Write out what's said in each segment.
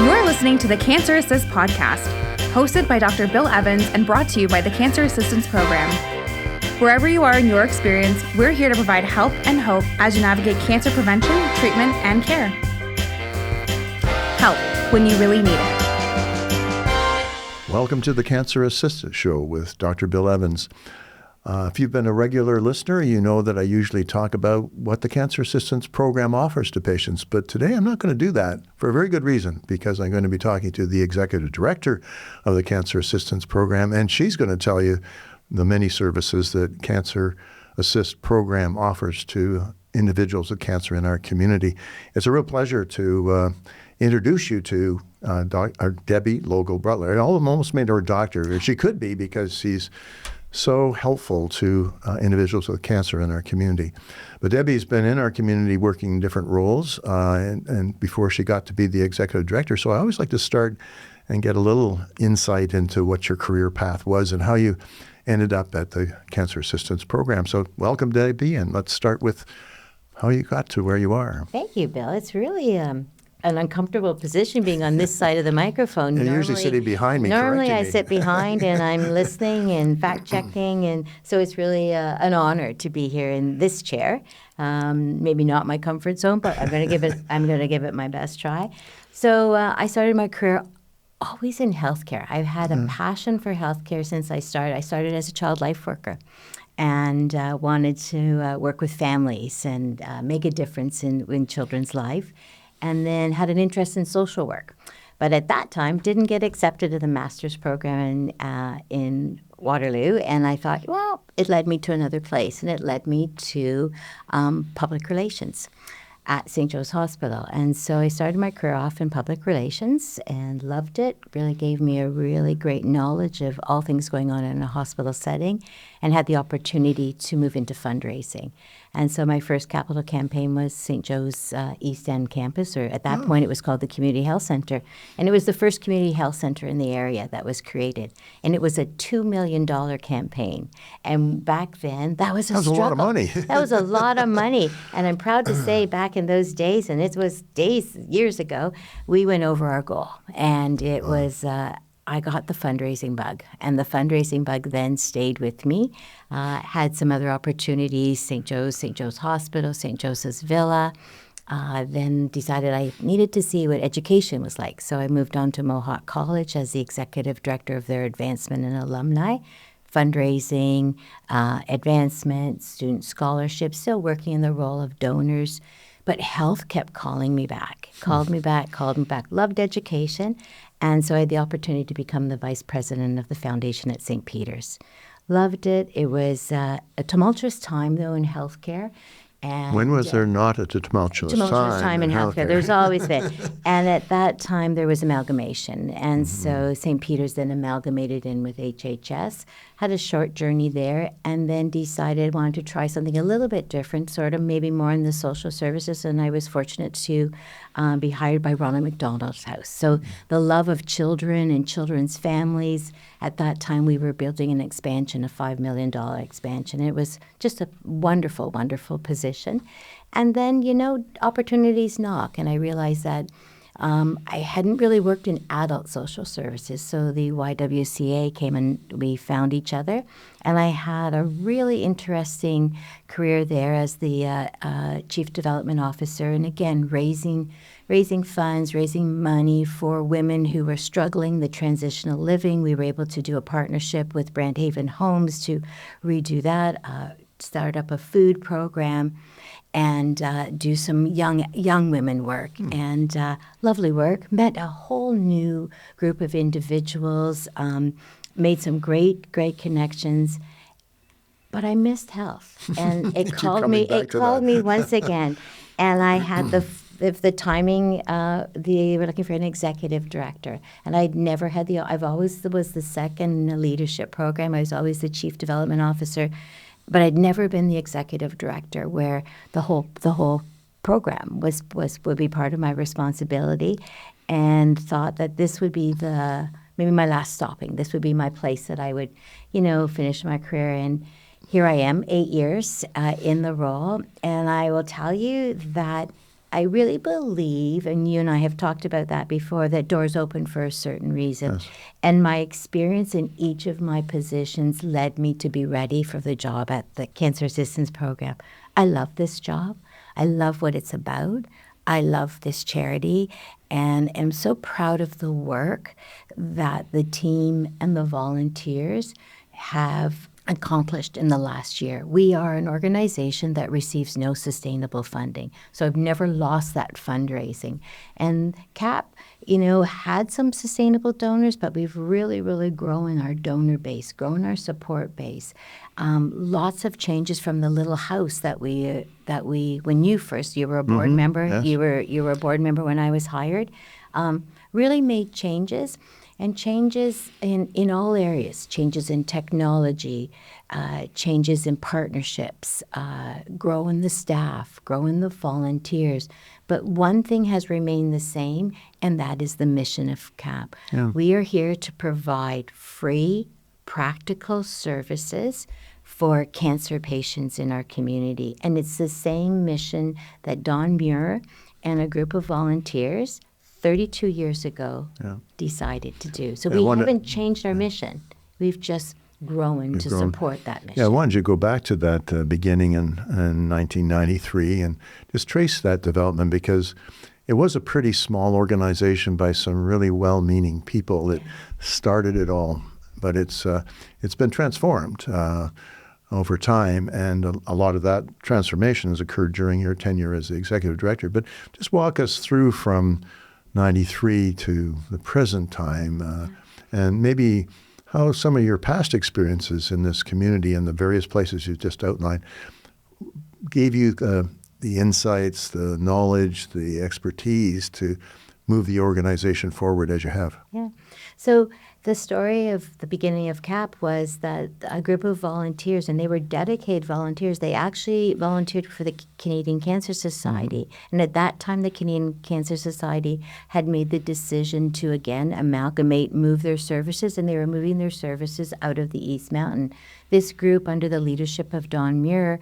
You're listening to the Cancer Assist podcast, hosted by Dr. Bill Evans and brought to you by the Cancer Assistance Program. Wherever you are in your experience, we're here to provide help and hope as you navigate cancer prevention, treatment, and care. Help when you really need it. Welcome to the Cancer Assistance Show with Dr. Bill Evans. If you've been a regular listener, you know that I usually talk about what the Cancer Assistance Program offers to patients. But today I'm not going to do that for a very good reason, because I'm going to be talking to the Executive Director of the Cancer Assistance Program, and she's going to tell you the many services that Cancer Assist Program offers to individuals with cancer in our community. It's a real pleasure to introduce you to Debbie Logel Butler. I almost made her a doctor. She could be, because she's so helpful to individuals with cancer in our community. But Debbie's been in our community working different roles and before she got to be the executive director. So I always like to start and get a little insight into what your career path was and how you ended up at the Cancer Assistance Program. So welcome, Debbie, and let's start with how you got to where you are. Thank you, Bill. It's really an uncomfortable position being on this side of the microphone. You're usually sitting behind me. Normally I me. sit behind and I'm listening and fact-checking, and so it's really an honor to be here in this chair. Maybe not my comfort zone, but I'm going to give it my best try. So I started my career always in healthcare. I've had a passion for healthcare since I started. I started as a child life worker and wanted to work with families and make a difference in children's life, and then had an interest in social work. But at that time, didn't get accepted to the master's program in Waterloo, and I thought, well, it led me to another place, and it led me to public relations at St. Joe's Hospital. And so I started my career off in public relations and loved it. Really gave me a really great knowledge of all things going on in a hospital setting, and had the opportunity to move into fundraising. And so my first capital campaign was St. Joe's East End campus, or at that point it was called the Community Health Center. And it was the first community health center in the area that was created. And it was a $2 million campaign. And back then, that was a struggle. That was a lot of money. That was a lot of money. And I'm proud to say back in those days, and it was years ago, we went over our goal. And it was... I got the fundraising bug, and the fundraising bug then stayed with me. Had some other opportunities, St. Joe's Hospital, St. Joseph's Villa. Then decided I needed to see what education was like. So I moved on to Mohawk College as the executive director of their advancement and alumni, fundraising, advancement, student scholarships, still working in the role of donors. But health kept calling me back, called me back, loved education. And so I had the opportunity to become the vice president of the foundation at St. Peter's. Loved it. It was a tumultuous time, though, in healthcare. And when was there not a tumultuous time in healthcare? There's always been. And at that time, there was amalgamation. And so St. Peter's then amalgamated in with HHS, had a short journey there, and then decided wanted to try something a little bit different, sort of maybe more in the social services. And I was fortunate to be hired by Ronald McDonald's House. So the love of children and children's families. At that time, we were building an expansion, a $5 million expansion. It was just a wonderful, wonderful position. And then, opportunities knock, and I realized that I hadn't really worked in adult social services, so the YWCA came and we found each other. And I had a really interesting career there as the Chief Development Officer, and again, raising funds, raising money for women who were struggling, the transitional living. We were able to do a partnership with Brandhaven Homes to redo that, start up a food program, and do some young women work, and lovely work. Met a whole new group of individuals, made some great connections. But I missed health, and it called me. It called me once again, and I had the timing. They were looking for an executive director, and I'd never had I've always was the second in the leadership program. I was always the chief development officer. But I'd never been the executive director, where the whole program would be part of my responsibility, and thought that this would be maybe my last stopping. This would be my place that I would, finish my career in. Here I am, 8 years in the role, and I will tell you that I really believe, and you and I have talked about that before, that doors open for a certain reason. Yes. And my experience in each of my positions led me to be ready for the job at the Cancer Assistance Program. I love this job. I love what it's about. I love this charity and am so proud of the work that the team and the volunteers have accomplished in the last year. We are an organization that receives no sustainable funding. So I've never lost that fundraising. And CAP, had some sustainable donors, but we've really, really grown our donor base, grown our support base. Lots of changes from the little house that we when you were a board member, yes. you were a board member when I was hired, really made changes. And changes in all areas, changes in technology, changes in partnerships, growing the staff, growing the volunteers. But one thing has remained the same, and that is the mission of CAP. Yeah. We are here to provide free, practical services for cancer patients in our community. And it's the same mission that Don Muir and a group of volunteers 32 years ago decided to do. So we haven't changed our mission. We've just grown to support that mission. Yeah, I wanted you to go back to that beginning in 1993 and just trace that development, because it was a pretty small organization by some really well-meaning people that started it all. But it's been transformed over time, and a lot of that transformation has occurred during your tenure as the executive director. But just walk us through from 93 to the present time, and maybe how some of your past experiences in this community and the various places you just outlined gave you the insights, the knowledge, the expertise to move the organization forward as you have. Yeah. So the story of the beginning of CAP was that a group of volunteers, and they were dedicated volunteers, they actually volunteered for the Canadian Cancer Society. And at that time, the Canadian Cancer Society had made the decision to, again, move their services, and they were moving their services out of the East Mountain. This group, under the leadership of Don Muir,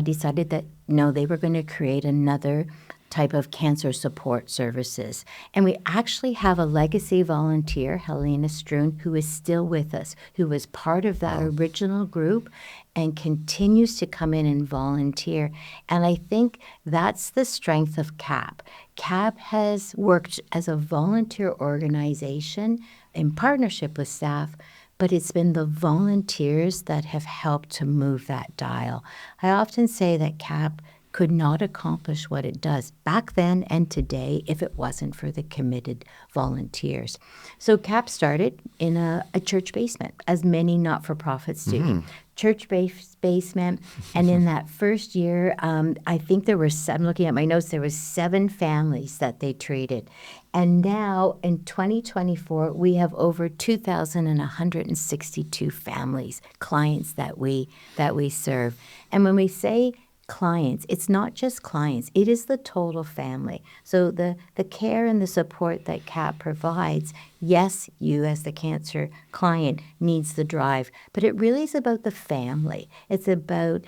decided that, no, they were going to create another type of cancer support services. And we actually have a legacy volunteer, Helena Stroon, who is still with us, who was part of that original group and continues to come in and volunteer. And I think that's the strength of CAP. CAP has worked as a volunteer organization in partnership with staff, but it's been the volunteers that have helped to move that dial. I often say that CAP could not accomplish what it does back then and today if it wasn't for the committed volunteers. So CAP started in a church basement, as many not-for-profits do. Church basement, and in that first year, I think there were I'm looking at my notes, there was 7 families that they treated. And now in 2024, we have over 2,162 families, clients that we serve. And when we say clients, it's not just clients, it is the total family. So the care and the support that CAP provides, yes, you as the cancer client needs the drive, but it really is about the family. It's about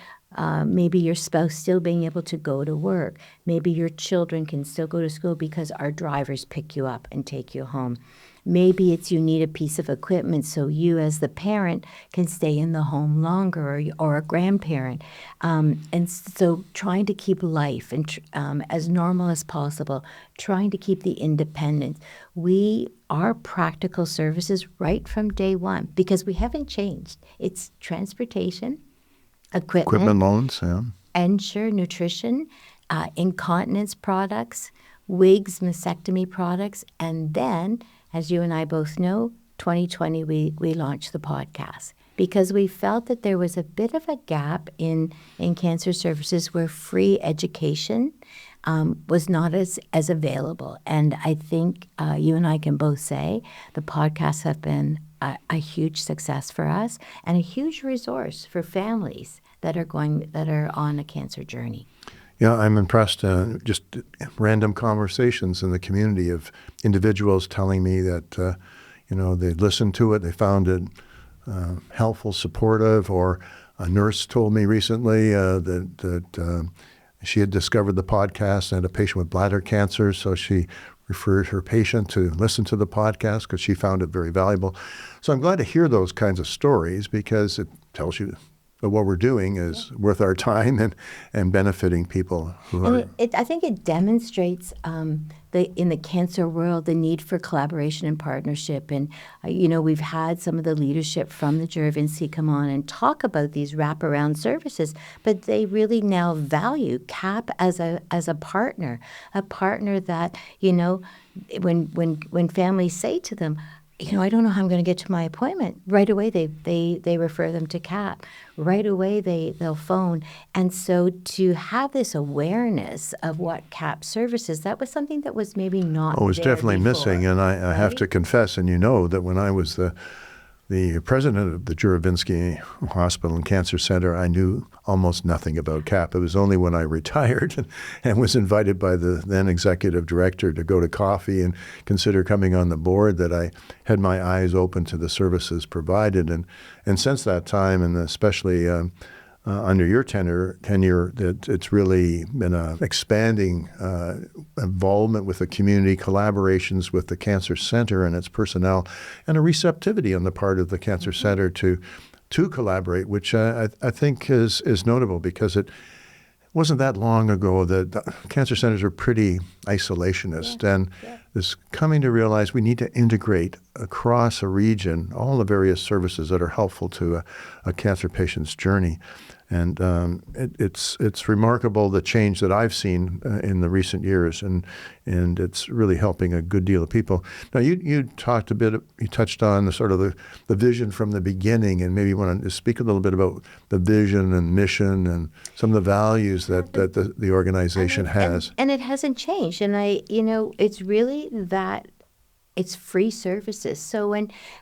maybe your spouse still being able to go to work. Maybe your children can still go to school because our drivers pick you up and take you home. Maybe it's you need a piece of equipment so you as the parent can stay in the home longer, or a grandparent. And so trying to keep life as normal as possible, trying to keep the independence. We are practical services right from day one because we haven't changed. It's transportation, equipment loans, Ensure nutrition, incontinence products, wigs, mastectomy products, and then, as you and I both know, 2020 we launched the podcast because we felt that there was a bit of a gap in cancer services where free education was not as available. And I think you and I can both say the podcasts have been a huge success for us and a huge resource for families that are on a cancer journey. Yeah, I'm impressed. Just random conversations in the community of individuals telling me that, they listened to it, they found it helpful, supportive, or a nurse told me recently that She had discovered the podcast and had a patient with bladder cancer, so she referred her patient to listen to the podcast because she found it very valuable. So I'm glad to hear those kinds of stories because it tells you that what we're doing is worth our time and benefiting people who are. I think it demonstrates in the cancer world the need for collaboration and partnership. And we've had some of the leadership from the Juravinski come on and talk about these wraparound services, but they really now value CAP as a partner that when families say to them, I don't know how I'm going to get to my appointment. Right away, they refer them to CAP. Right away, they'll phone. And so to have this awareness of what CAP services, that was something that was maybe not it was there definitely before, missing. And I have to confess, and that when I was the president of the Juravinski Hospital and Cancer Center, I knew almost nothing about CAP. It was only when I retired and was invited by the then executive director to go to coffee and consider coming on the board that I had my eyes open to the services provided. And since that time, and especially under your tenure, it's really been an expanding involvement with the community, collaborations with the Cancer Center and its personnel, and a receptivity on the part of the Cancer Center to collaborate, which I think is notable because it wasn't that long ago that cancer centers are pretty isolationist, and is coming to realize we need to integrate across a region all the various services that are helpful to a cancer patient's journey. And it's remarkable the change that I've seen in the recent years, and it's really helping a good deal of people. Now, you touched on the vision from the beginning, and maybe you want to speak a little bit about the vision and mission and some of the values that the organization has. And it hasn't changed. And it's really that. It's free services. So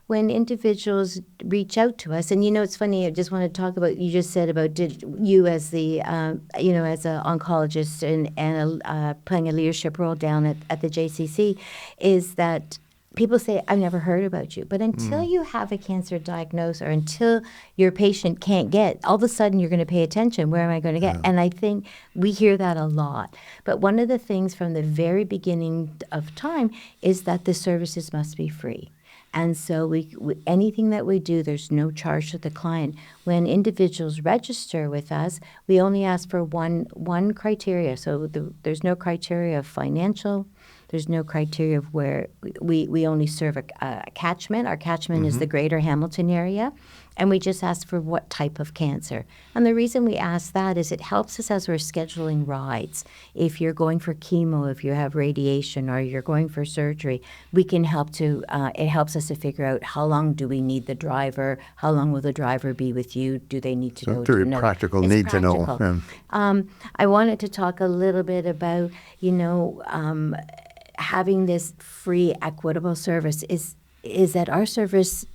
when individuals reach out to us, and it's funny, I just want to talk about, you just said about you as the, as an oncologist and playing a leadership role down at the JCC, is that people say, I've never heard about you. But until you have a cancer diagnosis or until your patient can't get, all of a sudden you're going to pay attention. Where am I going to get? Yeah. And I think we hear that a lot. But one of the things from the very beginning of time is that the services must be free. And so we anything that we do, there's no charge to the client. When individuals register with us, we only ask for one criteria. So there's no criteria of financial. There's no criteria of where we only serve a catchment. Our catchment is the greater Hamilton area. And we just ask for what type of cancer. And the reason we ask that is it helps us as we're scheduling rides. If you're going for chemo, if you have radiation, or you're going for surgery, we can help it helps us to figure out how long do we need the driver, how long will the driver be with you, do they need to go to another. Very practical need to know. Yeah. I wanted to talk a little bit about, having this free, equitable service is that our service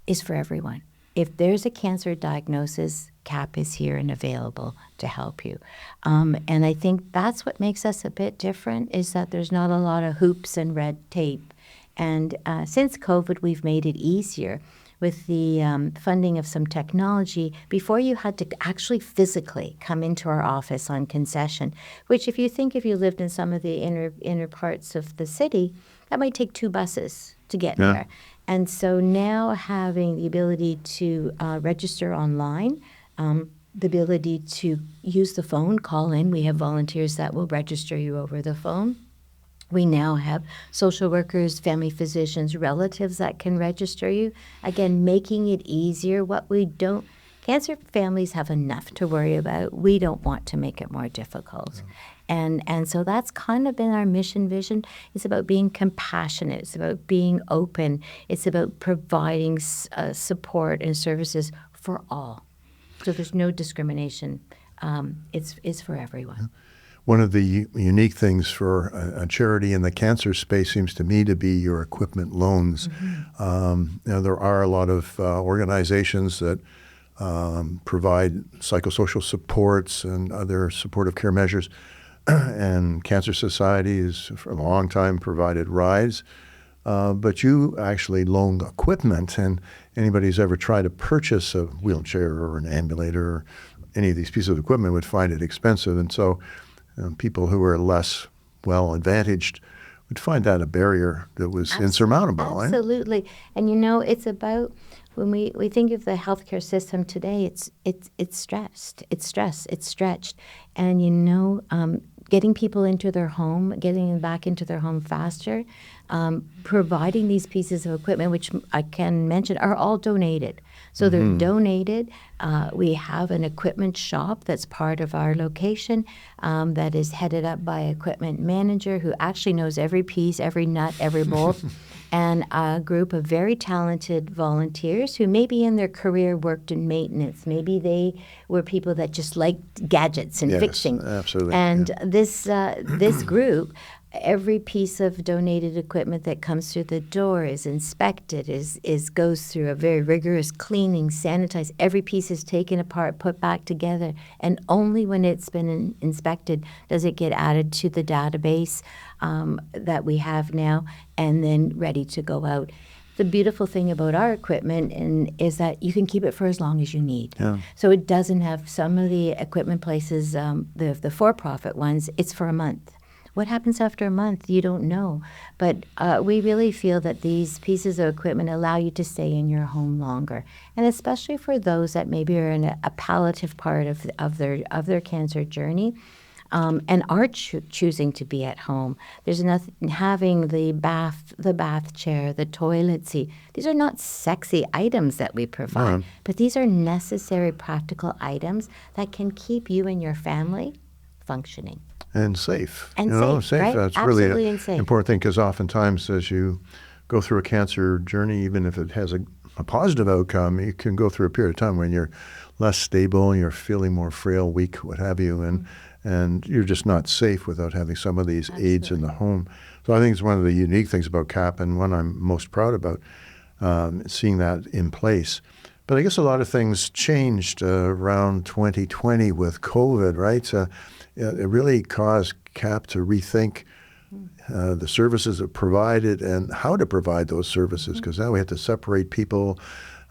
is for everyone. If there's a cancer diagnosis, CAP is here and available to help you. And I think that's what makes us a bit different, is that there's not a lot of hoops and red tape. And since COVID, we've made it easier with the funding of some technology. Before, you had to actually physically come into our office on concession, which if you lived in some of the inner parts of the city, that might take 2 buses to get there. And so now having the ability to register online, the ability to use the phone, call in. We have volunteers that will register you over the phone. We now have social workers, family physicians, relatives that can register you. Again, making it easier. Cancer families have enough to worry about. We don't want to make it more difficult. Yeah. And so that's kind of been our mission vision. It's about being compassionate. It's about being open. It's about providing support and services for all. So there's no discrimination. It's for everyone. Yeah. One of the unique things for a charity in the cancer space seems to me to be your equipment loans. There are a lot of organizations that provide psychosocial supports and other supportive care measures. And Cancer Society has for a long time provided rides. But you actually loan equipment, and anybody who's ever tried to purchase a wheelchair or an ambulator or any of these pieces of equipment would find it expensive. And so people who are less well advantaged would find that a barrier that was insurmountable. Absolutely. And it's about when we think of the healthcare system today, it's stressed. It's stressed. It's stretched. And getting people into their home, getting them back into their home faster, providing these pieces of equipment, which I can mention, are all donated. So they're donated. We have an equipment shop that's part of our location that is headed up by an equipment manager who actually knows every piece, every nut, every bolt, and a group of very talented volunteers who maybe in their career worked in maintenance. Maybe they were people that just liked gadgets and fixing. Absolutely. And this group, every piece of donated equipment that comes through the door is inspected, goes through a very rigorous cleaning, sanitized. Every piece is taken apart, put back together, and only when it's been inspected does it get added to the database that we have now, and then ready to go out. The beautiful thing about our equipment is that you can keep it for as long as you need. Yeah. So it doesn't have some of the equipment places, the for-profit ones, it's for a month. What happens after a month? You don't know. But we really feel that these pieces of equipment allow you to stay in your home longer. And especially for those that maybe are in a palliative part of their cancer journey and are choosing to be at home. There's nothing, having the bath chair, the toilet seat. These are not sexy items that we provide, but these are necessary practical items that can keep you and your family functioning. And safe. And safe, right? That's Absolutely really an safe. important thing, because oftentimes as you go through a cancer journey, even if it has a positive outcome, you can go through a period of time when you're less stable, you're feeling more frail, weak, what have you, and you're just not safe without having some of these aids in the home. So I think it's one of the unique things about CAP, and one I'm most proud about, seeing that in place. But I guess a lot of things changed around 2020 with COVID, right? It really caused CAP to rethink the services it provided and how to provide those services, because now we had to separate people,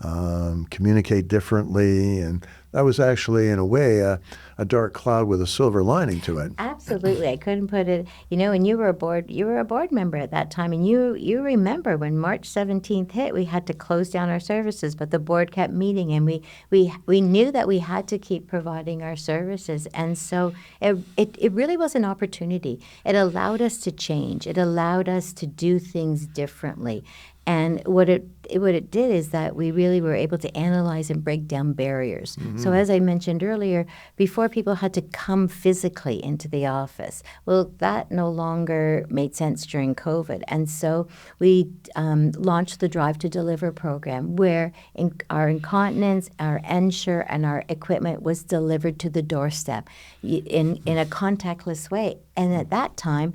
communicate differently, and that was actually, in a way, a dark cloud with a silver lining to it. Absolutely, I couldn't put it. And you were a board member at that time, and you remember when March 17th hit, we had to close down our services, but the board kept meeting, and we knew that we had to keep providing our services, and so it really was an opportunity. It allowed us to change. It allowed us to do things differently. And what it did is that we really were able to analyze and break down barriers. So as I mentioned earlier, before people had to come physically into the office. Well, that no longer made sense during COVID. And so we launched the Drive to Deliver program, where our incontinence, our Ensure, and our equipment was delivered to the doorstep in a contactless way. And at that time,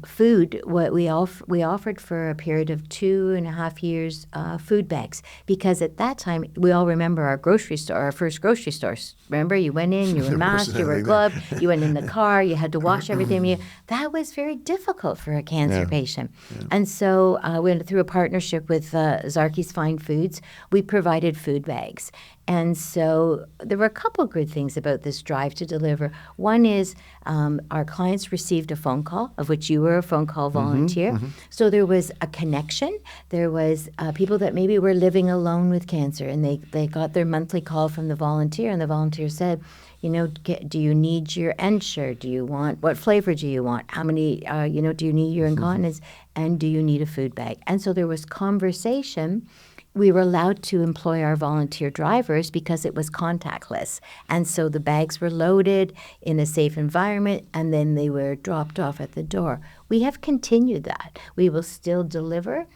food, what we offered for a period of 2.5 years, food bags, because at that time, we all remember our first grocery store. Remember, you went in, you were masked, you were gloved, you went in the car, you had to wash everything. That was very difficult for a cancer patient. Yeah. And so we went through a partnership with Zarky's Fine Foods. We provided food bags. And so there were a couple good things about this Drive to Deliver. One is our clients received a phone call, of which you were a phone call volunteer. So there was a connection. There was people that maybe were living alone with cancer, and they got their monthly call from the volunteer, and the volunteer said, do you need your Ensure? What flavor do you want? How many, do you need your incontinence? And do you need a food bag? And so there was conversation. We were allowed to employ our volunteer drivers because it was contactless. And so the bags were loaded in a safe environment, and then they were dropped off at the door. We have continued that. We will still deliver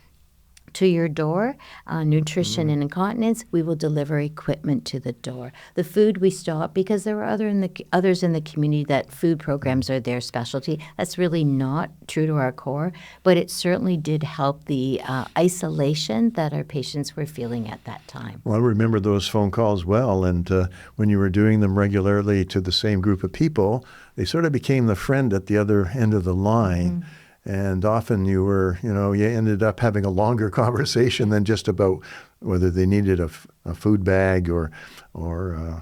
to your door, nutrition and incontinence. We will deliver equipment to the door. The food we stopped because there were others in the community that food programs are their specialty. That's really not true to our core, but it certainly did help the isolation that our patients were feeling at that time. Well, I remember those phone calls well, and when you were doing them regularly to the same group of people, they sort of became the friend at the other end of the line. And often you ended up having a longer conversation than just about whether they needed a food bag or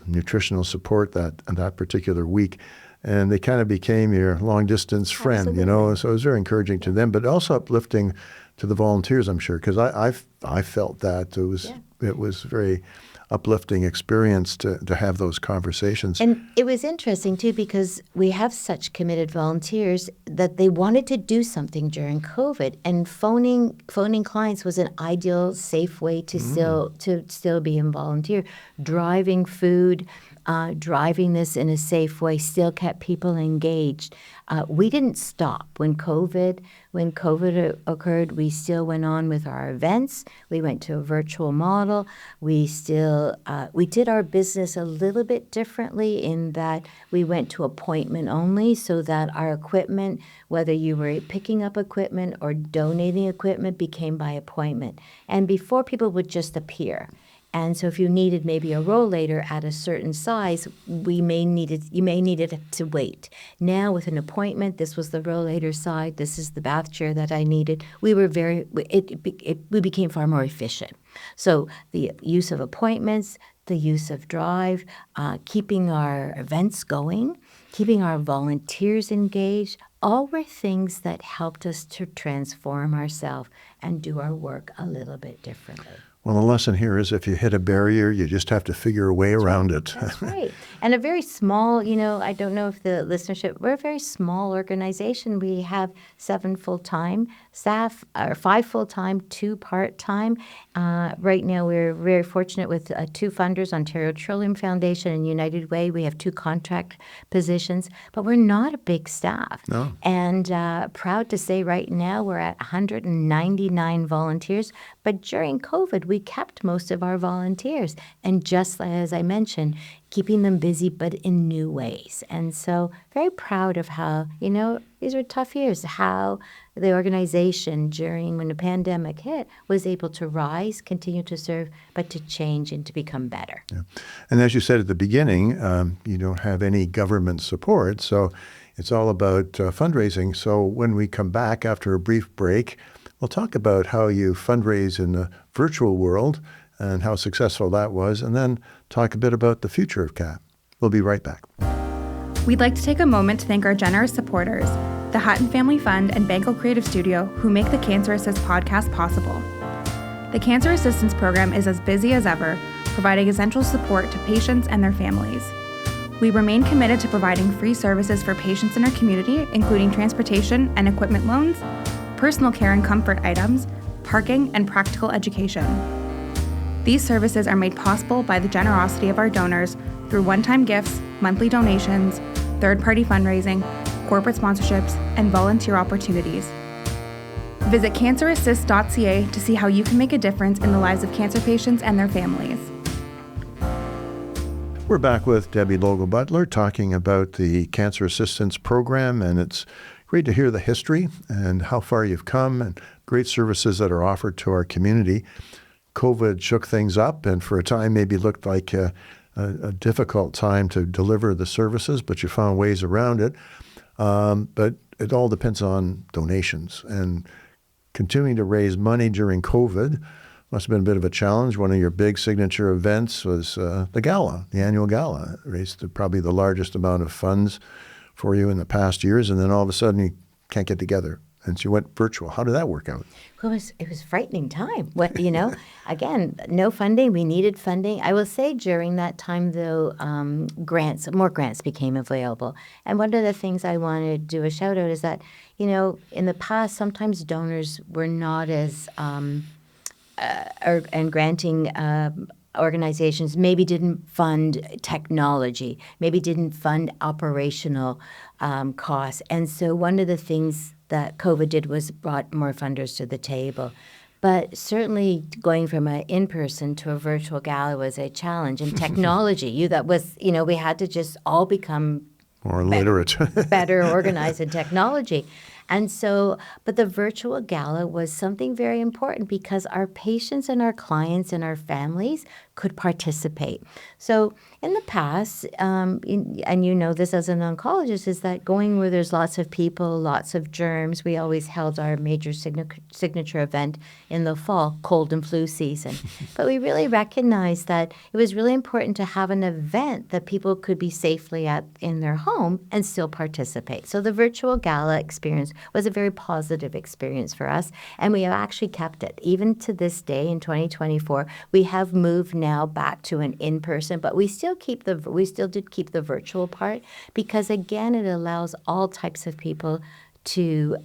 nutritional support that particular week. and they kind of became your long-distance friend, Absolutely. So it was very encouraging to them, but also uplifting to the volunteers, I'm sure, because I felt that it was very uplifting experience to have those conversations. And it was interesting, too, because we have such committed volunteers that they wanted to do something during COVID, and phoning clients was an ideal, safe way to still be in volunteer. Driving food, driving this in a safe way still kept people engaged. We didn't stop when COVID occurred. We still went on with our events. We went to a virtual model. We did our business a little bit differently in that we went to appointment only, so that our equipment, whether you were picking up equipment or donating equipment, became by appointment. And before, people would just appear. And so if you needed maybe a rollator at a certain size, you may needed to wait. Now with an appointment, this was the rollator side, this is the bath chair that I needed. We became far more efficient. So the use of appointments, the use of drive, keeping our events going, keeping our volunteers engaged, all were things that helped us to transform ourselves and do our work a little bit differently. Well, the lesson here is if you hit a barrier, you just have to figure a way around it. That's right. And a very small, I don't know if the listenership, we're a very small organization. We have 7 full-time staff, or 5 full-time, 2 part-time. Right now, we're very fortunate with 2 funders, Ontario Trillium Foundation and United Way. We have 2 contract positions, but we're not a big staff. No. And proud to say right now we're at 199 volunteers. But during COVID, we kept most of our volunteers. And just as I mentioned, keeping them busy, but in new ways. And so very proud of how, these were tough years, how the organization when the pandemic hit was able to rise, continue to serve, but to change and to become better. Yeah. And as you said at the beginning, you don't have any government support, so it's all about fundraising. So when we come back after a brief break, we'll talk about how you fundraise in the virtual world and how successful that was, and then talk a bit about the future of CAP. We'll be right back. We'd like to take a moment to thank our generous supporters, the Hutton Family Fund and Banco Creative Studio, who make the Cancer Assist podcast possible. The Cancer Assistance Program is as busy as ever, providing essential support to patients and their families. We remain committed to providing free services for patients in our community, including transportation and equipment loans, personal care and comfort items, parking, and practical education. These services are made possible by the generosity of our donors through one-time gifts, monthly donations, third-party fundraising, corporate sponsorships, and volunteer opportunities. Visit cancerassist.ca to see how you can make a difference in the lives of cancer patients and their families. We're back with Debbie Logel Butler talking about the Cancer Assistance Program, and it's great to hear the history and how far you've come and great services that are offered to our community. COVID shook things up and for a time maybe looked like a difficult time to deliver the services, but you found ways around it. But it all depends on donations. And continuing to raise money during COVID must have been a bit of a challenge. One of your big signature events was the gala, the annual gala. It raised probably the largest amount of funds for you in the past years, and then all of a sudden you can't get together. And so you went virtual. How did that work out? Well, it was a frightening time. Again, no funding. We needed funding. I will say during that time, though, more grants became available. And one of the things I want to do a shout out is that, in the past, sometimes donors were not as and granting organizations maybe didn't fund technology, maybe didn't fund operational costs. And so one of the things that COVID did was brought more funders to the table. But certainly going from an in-person to a virtual gala was a challenge. And technology, we had to just all become more literate, better organized in technology. And so, but the virtual gala was something very important because our patients and our clients and our families could participate. So In the past, and you know this as an oncologist, is that going where there's lots of people, lots of germs. We always held our major signature event in the fall, cold and flu season. But we really recognized that it was really important to have an event that people could be safely at in their home and still participate. So the virtual gala experience was a very positive experience for us, and we have actually kept it. Even to this day in 2024, we have moved now back to an in-person, but we still did keep the virtual part because, again, it allows all types of people to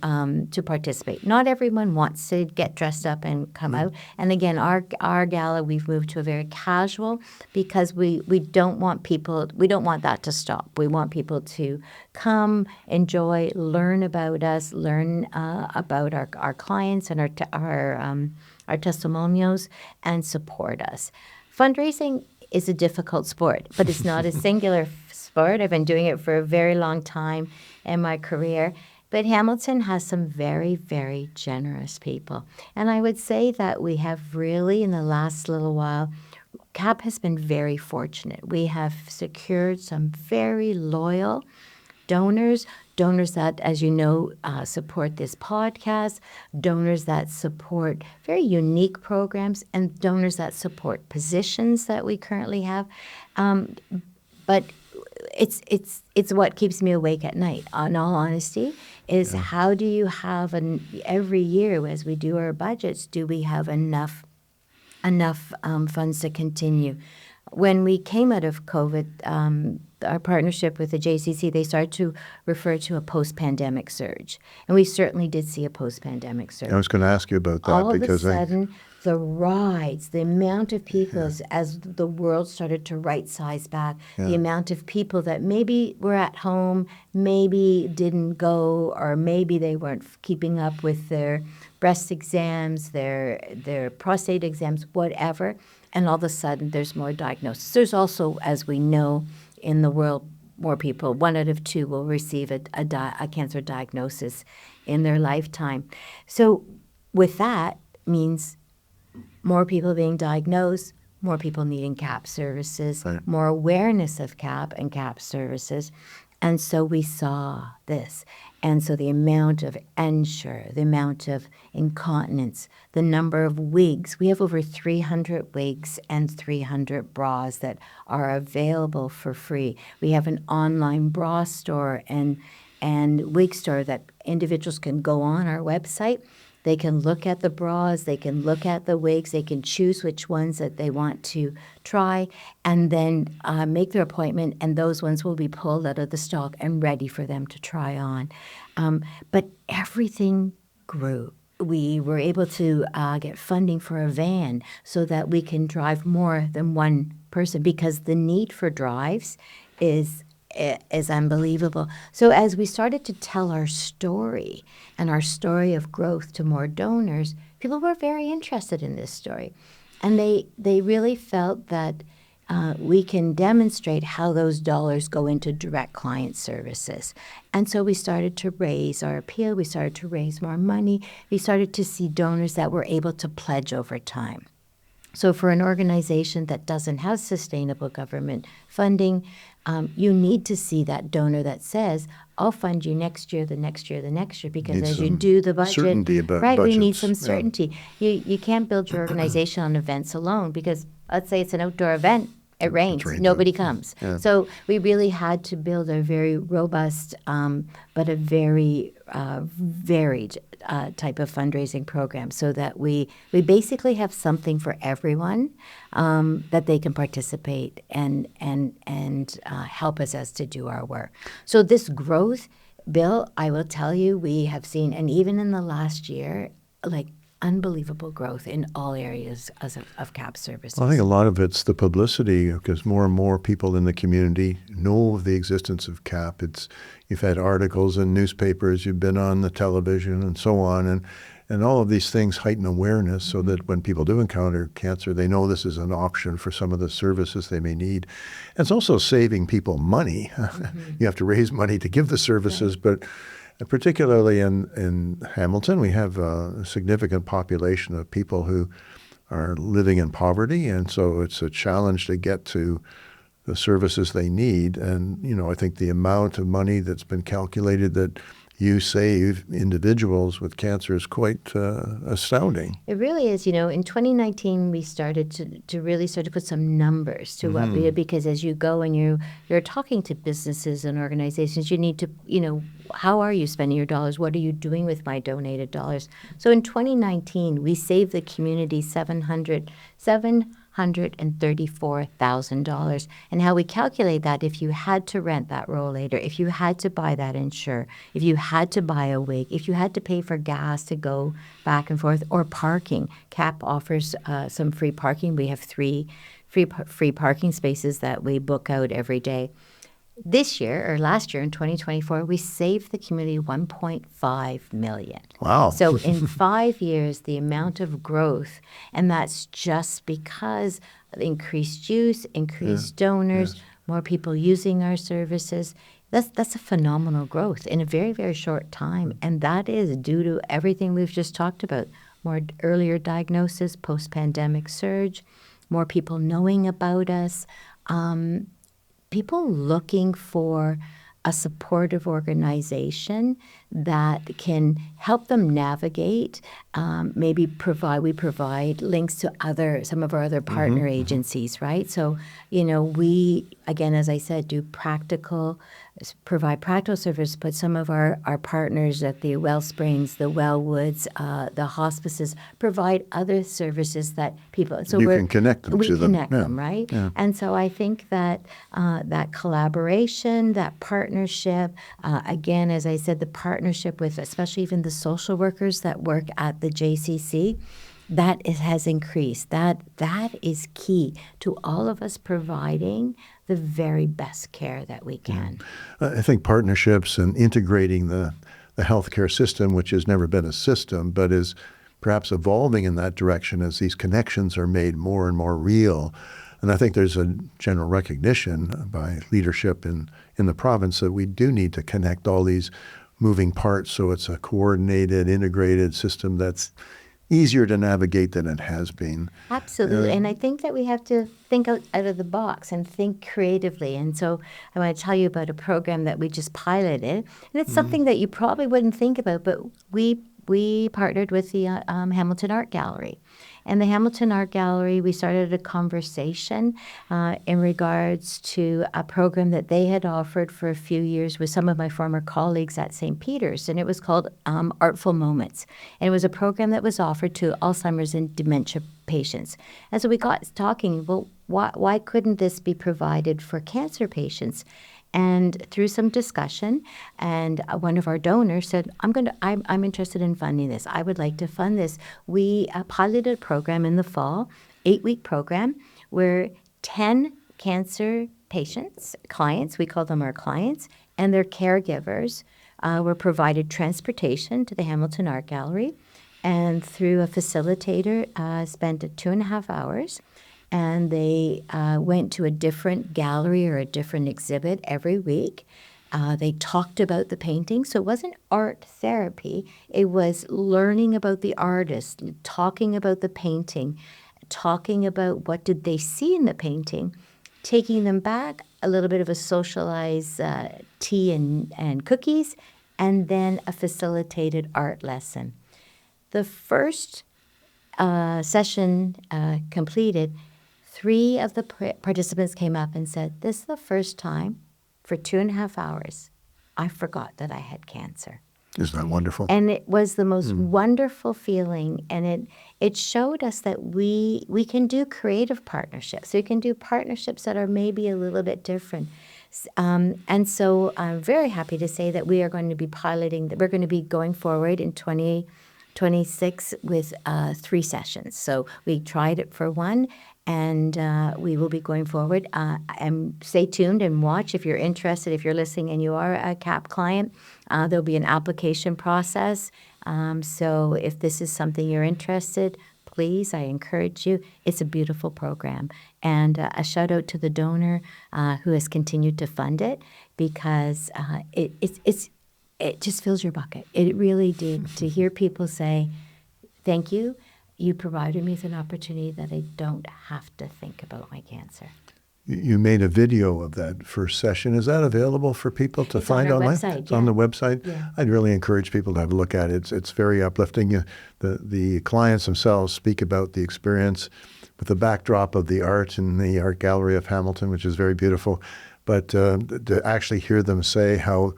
participate. Not everyone wants to get dressed up and come out. And again, our gala, we've moved to a very casual because we don't want that to stop. We want people to come, enjoy, learn about us, learn about our clients and our testimonials, and support us. Fundraising is a difficult sport, but it's not a singular sport. I've been doing it for a very long time in my career. But Hamilton has some very, very generous people. And I would say that we have really, in the last little while, CAP has been very fortunate. We have secured some very loyal donors that, as you know, support this podcast, donors that support very unique programs, and donors that support positions that we currently have. But it's what keeps me awake at night, in all honesty, is how do you have every year as we do our budgets, do we have enough funds to continue? When we came out of COVID, our partnership with the JCC, they started to refer to a post-pandemic surge. And we certainly did see a post-pandemic surge. I was going to ask you about that. All of a sudden, the rides, the amount of people as the world started to right-size back, the amount of people that maybe were at home, maybe didn't go, or maybe they weren't keeping up with their breast exams, their prostate exams, whatever, and all of a sudden there's more diagnosis. There's also, as we know, in the world, more people, 1 out of 2 will receive a cancer diagnosis in their lifetime. So with that means more people being diagnosed, more people needing CAP services, more awareness of CAP and CAP services. And so we saw this. And so the amount of Ensure, the amount of incontinence, the number of wigs. We have over 300 wigs and 300 bras that are available for free. We have an online bra store and wig store that individuals can go on our website. They can look at the bras, they can look at the wigs, they can choose which ones that they want to try, and then make their appointment, and those ones will be pulled out of the stock and ready for them to try on. But everything grew. We were able to get funding for a van so that we can drive more than one person, because the need for drives is unbelievable. So as we started to tell our story and our story of growth to more donors, people were very interested in this story. And they really felt that we can demonstrate how those dollars go into direct client services. And so we started to raise our appeal. We started to raise more money. We started to see donors that were able to pledge over time. So for an organization that doesn't have sustainable government funding, you need to see that donor that says, I'll fund you next year, the next year, the next year, because as you do the budget, certainty about right, budgets. we need some certainty. You can't build your organization on events alone, because let's say it's an outdoor event, it rains, nobody comes. Yeah. So we really had to build a very robust but a very varied type of fundraising program, so that we basically have something for everyone that they can participate and help us as to do our work. So this growth, Bill, I will tell you, we have seen, and even in the last year, like unbelievable growth in all areas of CAP services. Well, I think a lot of it's the publicity, because more and more people in the community know of the existence of CAP. You've had articles in newspapers, you've been on the television and so on, and all of these things heighten awareness so that when people do encounter cancer, they know this is an option for some of the services they may need. And it's also saving people money. You have to raise money to give the services, but particularly in Hamilton, we have a significant population of people who are living in poverty, and so it's a challenge to get to the services they need. And, I think the amount of money that's been calculated that you save individuals with cancer is quite astounding. It really is. In 2019, we started to really start to put some numbers to what we did, because as you go and you're talking to businesses and organizations, you need to, how are you spending your dollars? What are you doing with my donated dollars? So in 2019, we saved the community $734,000. And how we calculate that, if you had to rent that rollator, if you had to buy that insure, if you had to buy a wig, if you had to pay for gas to go back and forth, or parking. CAP offers some free parking. We have three free parking spaces that we book out every day. This year, or last year in 2024, we saved the community $1.5 million. Wow. So in 5 years, the amount of growth, and that's just because of increased use, increased donors, more people using our services. That's a phenomenal growth in a very, very short time. And that is due to everything we've just talked about. More earlier diagnosis, post-pandemic surge, more people knowing about us, people looking for a supportive organization that can help them navigate. We provide links to some of our other partner agencies, right? So, we, again, as I said, provide practical service, but some of our partners at the Wellsprings, the Wellwoods, the hospices provide other services that people. So you can connect them to them. We connect them, right? Yeah. And so I think that that collaboration, that partnership, again, as I said, the partnership with especially even the social workers that work at the JCC, has increased. That is key to all of us providing the very best care that we can. I think partnerships and integrating the healthcare system, which has never been a system, but is perhaps evolving in that direction as these connections are made more and more real. And I think there's a general recognition by leadership in the province that we do need to connect all these moving parts so it's a coordinated, integrated system that's easier to navigate than it has been. Absolutely. And I think that we have to think out of the box and think creatively. And so I want to tell you about a program that we just piloted. And it's something that you probably wouldn't think about, but we partnered with the Hamilton Art Gallery. And the Hamilton Art Gallery, we started a conversation in regards to a program that they had offered for a few years with some of my former colleagues at St. Peter's, and it was called Artful Moments. And it was a program that was offered to Alzheimer's and dementia patients. And so we got talking, well, why couldn't this be provided for cancer patients? And through some discussion, and one of our donors said, I'm interested in funding this. I would like to fund this. We piloted a program in the fall, 8-week program, where 10 cancer patients, clients, we call them our clients, and their caregivers were provided transportation to the Hamilton Art Gallery, and through a facilitator, spent 2.5 hours. And they went to a different gallery or a different exhibit every week. They talked about the painting. So it wasn't art therapy. It was learning about the artist, talking about the painting, talking about what did they see in the painting, taking them back, a little bit of a socialized tea and cookies, and then a facilitated art lesson. The first session completed, 3 of the participants came up and said, this is the first time for 2.5 hours I forgot that I had cancer. Isn't that wonderful? And it was the most wonderful feeling, and it showed us that we can do creative partnerships. We can do partnerships that are maybe a little bit different. And so I'm very happy to say that we are going to be piloting, that we're going to be going forward in 2026 with 3 sessions. So we tried it for 1. And we will be going forward. And stay tuned and watch if you're interested. If you're listening and you are a CAP client, there'll be an application process. So if this is something you're interested, please, I encourage you. It's a beautiful program. And a shout out to the donor who has continued to fund it, because it just fills your bucket. It really did. To hear people say, thank you. You provided me with an opportunity that I don't have to think about my cancer. you made a video of that first session. Is that available for people to find on our online? website, It's on the website. Yeah. I'd really encourage people to have a look at it. It's very uplifting. The clients themselves speak about the experience with the backdrop of the art in the Art Gallery of Hamilton, which is very beautiful. But to actually hear them say how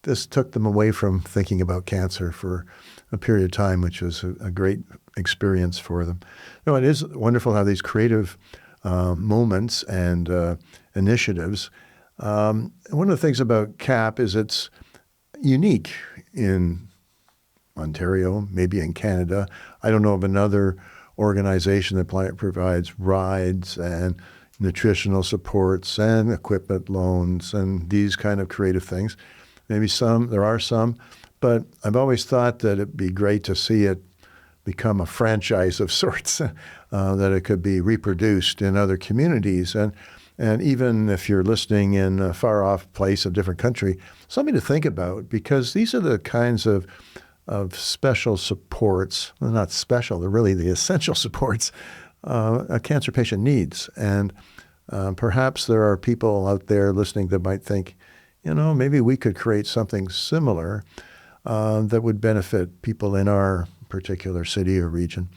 this took them away from thinking about cancer for a period of time, which was a great experience for them. No, it is wonderful how these creative moments and initiatives. One of the things about CAP is it's unique in Ontario, maybe in Canada. I don't know of another organization that provides rides and nutritional supports and equipment loans and these kind of creative things. Maybe there are some, but I've always thought that it'd be great to see it become a franchise of sorts, that it could be reproduced in other communities. And even if you're listening in a far-off place, a different country, something to think about, because these are the kinds of special supports, well, not special, they're really the essential supports a cancer patient needs. And perhaps there are people out there listening that might think, maybe we could create something similar that would benefit people in our particular city or region.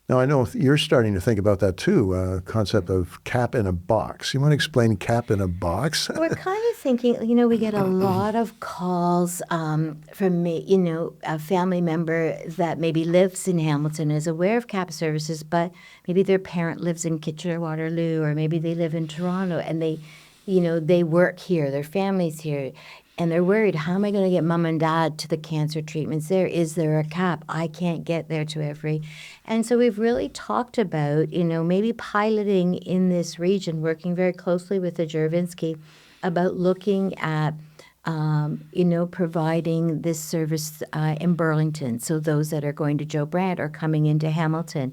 Now, I know you're starting to think about that too, concept of cap in a box. You want to explain cap in a box? We're kind of thinking, we get a lot of calls from, a family member that maybe lives in Hamilton, is aware of CAP services, but maybe their parent lives in Kitchener-Waterloo, or maybe they live in Toronto, and they work here, their family's here. And they're worried, how am I going to get mom and dad to the cancer treatments there? Is there a cap? I can't get there to every. And so we've really talked about, maybe piloting in this region, working very closely with the Juravinski about looking at, providing this service in Burlington. So those that are going to Joe Brant are coming into Hamilton,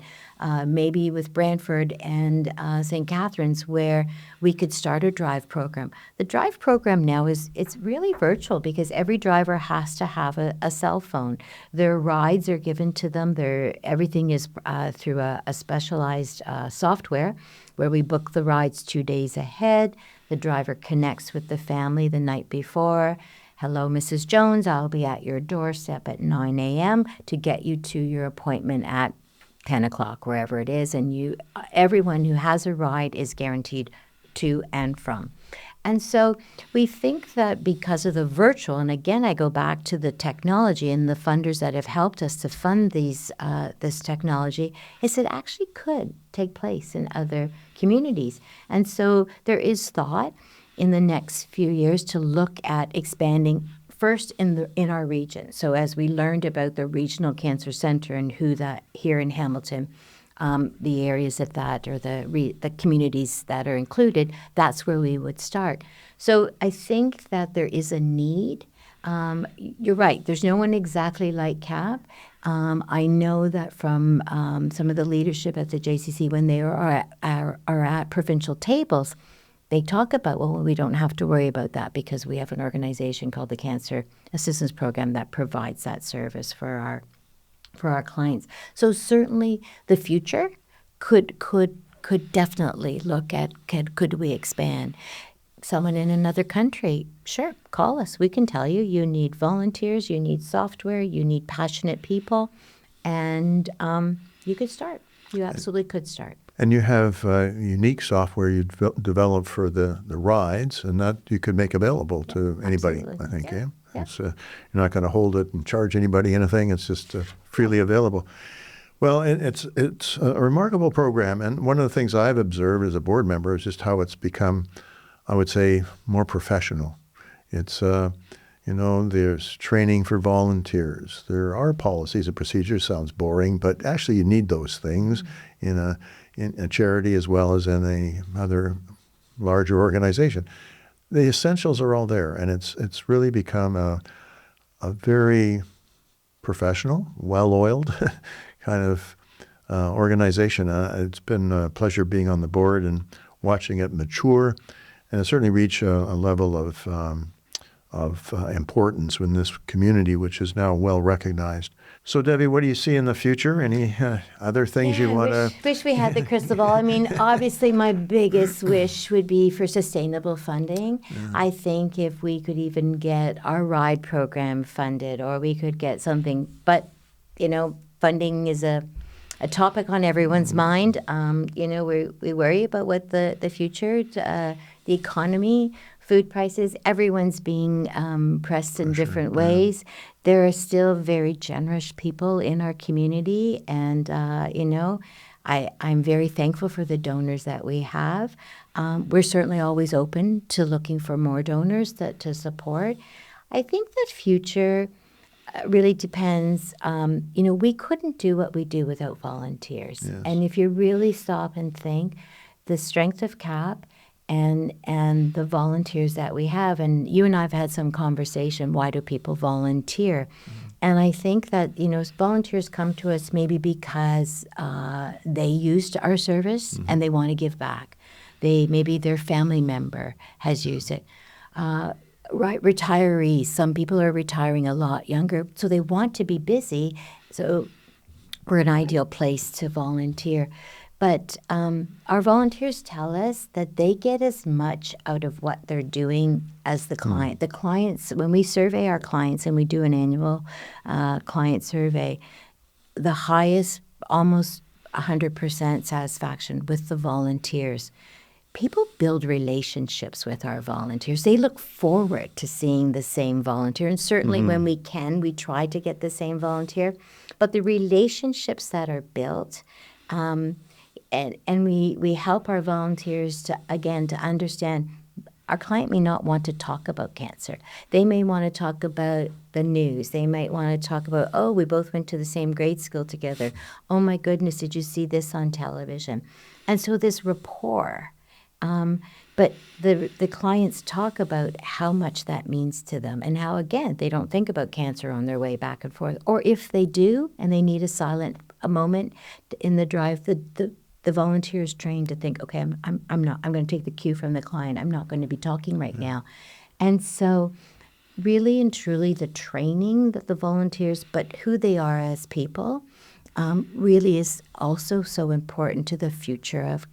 maybe with Brantford and St. Catharines, where we could start a drive program. The drive program now it's really virtual because every driver has to have a cell phone. Their rides are given to them. Everything is through a specialized software where we book the rides 2 days ahead. The driver connects with the family the night before. Hello, Mrs. Jones, I'll be at your doorstep at 9 a.m. to get you to your appointment at 10 o'clock, wherever it is. And everyone who has a ride is guaranteed to and from. And so we think that because of the virtual, and again, I go back to the technology and the funders that have helped us to fund this technology, is it actually could take place in other communities. And so there is thought in the next few years to look at expanding first in our region. So as we learned about the Regional Cancer Center and who that here in Hamilton, the areas of that or the communities that are included, that's where we would start. So I think that there is a need. You're right. There's no one exactly like CAP. I know that from some of the leadership at the JCC, when they are at provincial tables, they talk about, well, we don't have to worry about that because we have an organization called the Cancer Assistance Program that provides that service for our clients. So certainly the future could definitely look at could we expand. Someone in another country, sure, call us. We can tell you need volunteers, you need software, you need passionate people, and you could start. You absolutely could start. And you have unique software you developed for the rides, and that you could make available to anybody, absolutely. I think, yeah? Yeah. You're not going to hold it and charge anybody anything. It's just freely available. Well, it's a remarkable program, and one of the things I've observed as a board member is just how it's become, I would say, more professional. It's there's training for volunteers. There are policies and procedures. Sounds boring, but actually you need those things in a charity as well as in a other larger organization. The essentials are all there, and it's really become a very professional, well-oiled kind of organization. It's been a pleasure being on the board and watching it mature, and it certainly reach a level of importance in this community, which is now well recognized. So, Debbie, what do you see in the future? Any other things you want to? Wish we had the crystal ball. I mean, obviously, my biggest wish would be for sustainable funding. Yeah. I think if we could even get our ride program funded, or we could get something, but funding is a topic on everyone's mind. We worry about what the future, the economy, food prices, everyone's being pressed in different ways. There are still very generous people in our community, and I'm very thankful for the donors that we have. We're certainly always open to looking for more donors to support. I think the future really depends. We couldn't do what we do without volunteers. Yes. And if you really stop and think, the strength of CAP and the volunteers that we have, and you and I have had some conversation, why do people volunteer? Mm-hmm. And I think that, volunteers come to us maybe because they used our service mm-hmm. and they want to give back. Maybe their family member has used it. Right, retirees. Some people are retiring a lot younger, so they want to be busy. So we're an ideal place to volunteer. But our volunteers tell us that they get as much out of what they're doing as the client. The clients, when we survey our clients, and we do an annual client survey, the highest, almost 100% satisfaction with the volunteers. People build relationships with our volunteers. They look forward to seeing the same volunteer. And certainly when we can, we try to get the same volunteer. But the relationships that are built, and we help our volunteers to understand our client may not want to talk about cancer. They may want to talk about the news. They might want to talk about, we both went to the same grade school together. Oh, my goodness, did you see this on television? And so this rapport. But the clients talk about how much that means to them and how, again, they don't think about cancer on their way back and forth. Or if they do and they need a moment in the drive, the volunteer is trained to think, okay, I'm going to take the cue from the client. I'm not going to be talking right now. And so really and truly the training that the volunteers, but who they are as people, really is also so important to the future of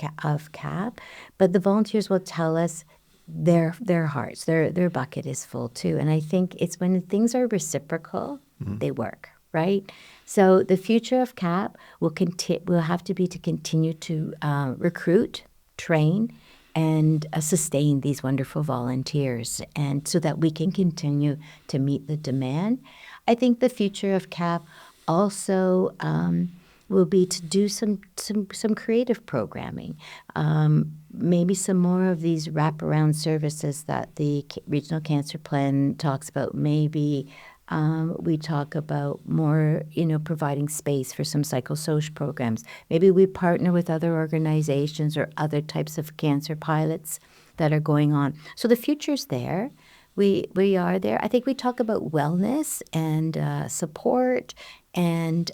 CAP. But the volunteers will tell us their hearts, their bucket is full too. And I think it's when things are reciprocal, they work, right? So the future of CAP will have to be to continue to recruit, train, and sustain these wonderful volunteers, and so that we can continue to meet the demand. I think the future of CAP also will be to do some creative programming, maybe some more of these wraparound services that the Regional Cancer Plan talks about. Maybe we talk about more, providing space for some psychosocial programs. Maybe we partner with other organizations or other types of cancer pilots that are going on. So the future's there. We are there. I think we talk about wellness and support and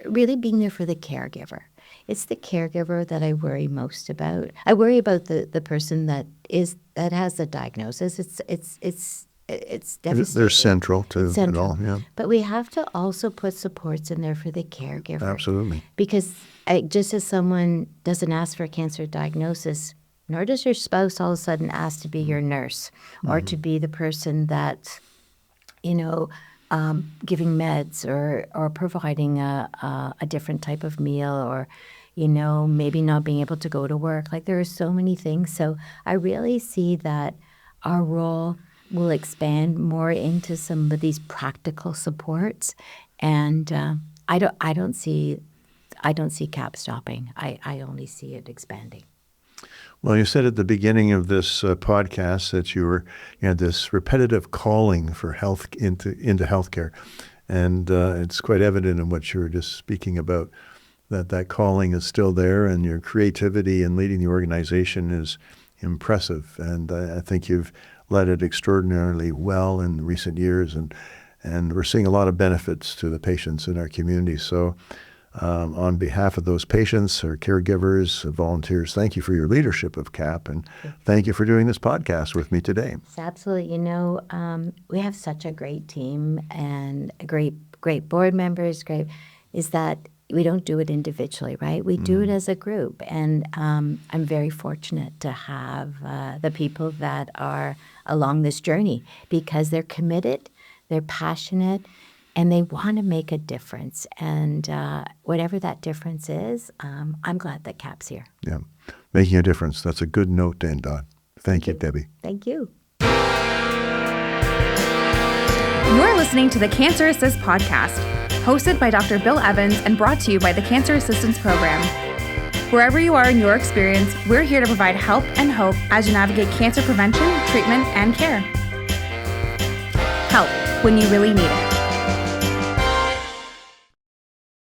really being there for the caregiver. It's the caregiver that I worry most about. I worry about the person that has the diagnosis. It's devastating. They're central to it all, yeah. But we have to also put supports in there for the caregiver. Absolutely. Because just as someone doesn't ask for a cancer diagnosis, nor does your spouse all of a sudden ask to be your nurse or to be the person that, giving meds or providing a different type of meal or, maybe not being able to go to work. Like there are so many things. So I really see that our role will expand more into some of these practical supports. And I don't see CAP stopping. I only see it expanding. Well, you said at the beginning of this podcast that you had this repetitive calling for health into healthcare, and it's quite evident in what you were just speaking about, that calling is still there, and your creativity in leading the organization is impressive, and I think you've led it extraordinarily well in recent years, and we're seeing a lot of benefits to the patients in our community. So On behalf of those patients or caregivers, volunteers, thank you for your leadership of CAP, and thank you for doing this podcast with me today. It's absolutely. We have such a great team and great board members. Is that we don't do it individually, right? We do it as a group, and I'm very fortunate to have the people that are along this journey because they're committed, they're passionate, and they want to make a difference. And whatever that difference is, I'm glad that CAP's here. Yeah, making a difference. That's a good note to end on. Thank you, Debbie. Thank you. You're listening to the Cancer Assist podcast, hosted by Dr. Bill Evans and brought to you by the Cancer Assistance Program. Wherever you are in your experience, we're here to provide help and hope as you navigate cancer prevention, treatment, and care. Help when you really need it.